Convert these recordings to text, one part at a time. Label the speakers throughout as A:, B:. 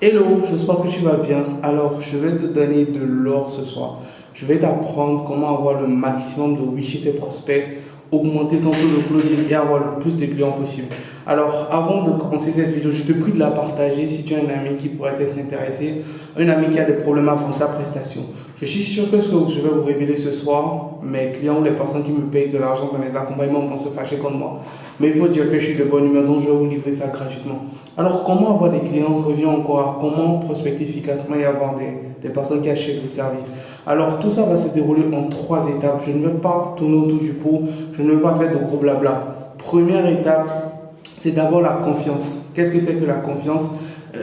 A: Hello, j'espère que tu vas bien. Alors, je vais te donner de l'or ce soir. Je vais t'apprendre comment avoir le maximum de oui chez tes prospects, augmenter ton taux de closing et avoir le plus de clients possible. Alors, avant de commencer cette vidéo, je te prie de la partager si tu as un ami qui pourrait être intéressé, un ami qui a des problèmes à vendre sa prestation. Je suis sûr que ce que je vais vous révéler ce soir, mes clients ou les personnes qui me payent de l'argent dans mes accompagnements vont se fâcher contre moi. Mais il faut dire que je suis de bonne humeur, donc je vais vous livrer ça gratuitement. Alors, comment avoir des clients? On revient encore à comment prospecter efficacement et avoir des personnes qui achètent vos services. Alors, tout ça va se dérouler en 3 étapes. Je ne vais pas tourner autour du pot, je ne vais pas faire de gros blabla. Première étape, c'est d'abord la confiance. Qu'est-ce que c'est que la confiance?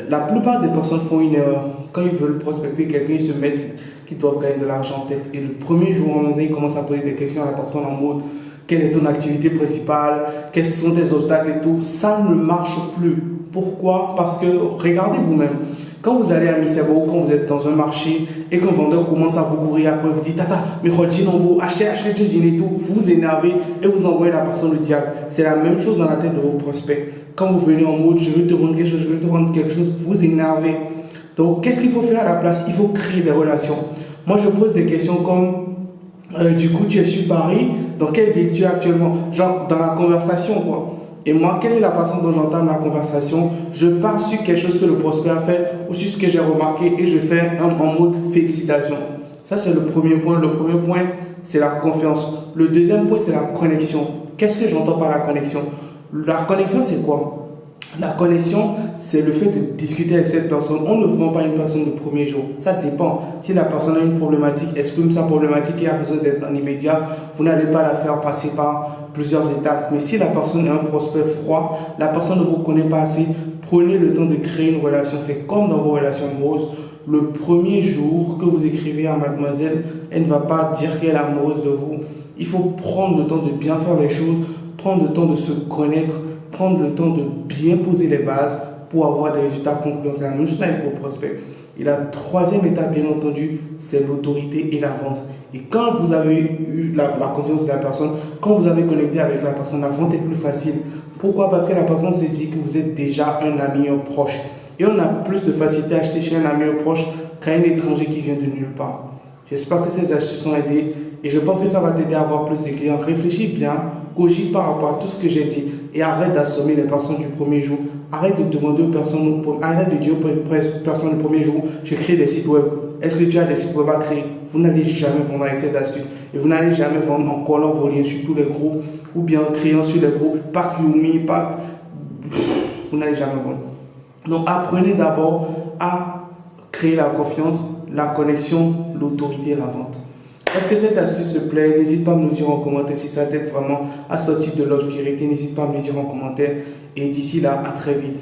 A: La plupart des personnes font une erreur. Quand ils veulent prospecter quelqu'un, ils se mettent qu'ils doivent gagner de l'argent en tête. Et le premier jour, ils commencent à poser des questions à la personne en mode: quelle est ton activité principale? Quels sont tes obstacles et tout? Ça ne marche plus. Pourquoi? Parce que regardez vous-même. Quand vous allez à Misebo, quand vous êtes dans un marché et qu'un vendeur commence à vous courir après, vous dites: Tata, mais achetez du dîner et tout, vous vous énervez et vous envoyez la personne au diable. C'est la même chose dans la tête de vos prospects. Quand vous venez en mode: je veux te vendre quelque chose, je veux te vendre quelque chose, vous énervez. Donc, qu'est-ce qu'il faut faire à la place? Il faut créer des relations. Moi, je pose des questions comme: du coup, tu es sur Paris, dans quelle ville tu es actuellement? Genre, dans la conversation, quoi. Et moi, quelle est la façon dont j'entame la conversation? Je pars sur quelque chose que le prospect a fait ou sur ce que j'ai remarqué et je fais en mode félicitation. Ça, c'est le premier point. Le premier point, c'est la confiance. Le deuxième point, c'est la connexion. Qu'est-ce que j'entends par la connexion? La connexion, c'est quoi? La connexion, c'est le fait de discuter avec cette personne. On ne vend pas une personne le premier jour. Ça dépend. Si la personne a une problématique, exprime sa problématique et a besoin d'être en immédiat, vous n'allez pas la faire passer par plusieurs étapes. Mais si la personne est un prospect froid, la personne ne vous connaît pas assez, prenez le temps de créer une relation. C'est comme dans vos relations amoureuses. Le premier jour que vous écrivez à mademoiselle, elle ne va pas dire qu'elle est amoureuse de vous. Il faut prendre le temps de bien faire les choses, prendre le temps de se connaître, prendre le temps de bien poser les bases pour avoir des résultats concluants. C'est la même chose avec vos prospects. Et la troisième étape, bien entendu, c'est l'autorité et la vente. Et quand vous avez eu la confiance de la personne, quand vous avez connecté avec la personne, la vente est plus facile. Pourquoi? Parce que la personne se dit que vous êtes déjà un ami, un proche. Et on a plus de facilité à acheter chez un ami, un proche qu'un étranger qui vient de nulle part. J'espère que ces astuces ont aidé et je pense que ça va t'aider à avoir plus de clients. Réfléchis bien, cogite par rapport à tout ce que j'ai dit et arrête d'assommer les personnes du premier jour. Arrête de demander aux personnes, arrête de dire aux personnes du premier jour: je crée des sites web. Est-ce que tu as des sites web à créer? Vous n'allez jamais vendre avec ces astuces et vous n'allez jamais vendre en collant vos liens sur tous les groupes ou bien en créant sur les groupes, pas Yumi, pas... Vous n'allez jamais vendre. Donc apprenez d'abord à créer la confiance, la connexion, l'autorité et la vente. Est-ce que cette astuce te plaît? N'hésite pas à me le dire en commentaire si ça t'aide vraiment à sortir de l'obscurité. N'hésite pas à me le dire en commentaire. Et d'ici là, à très vite.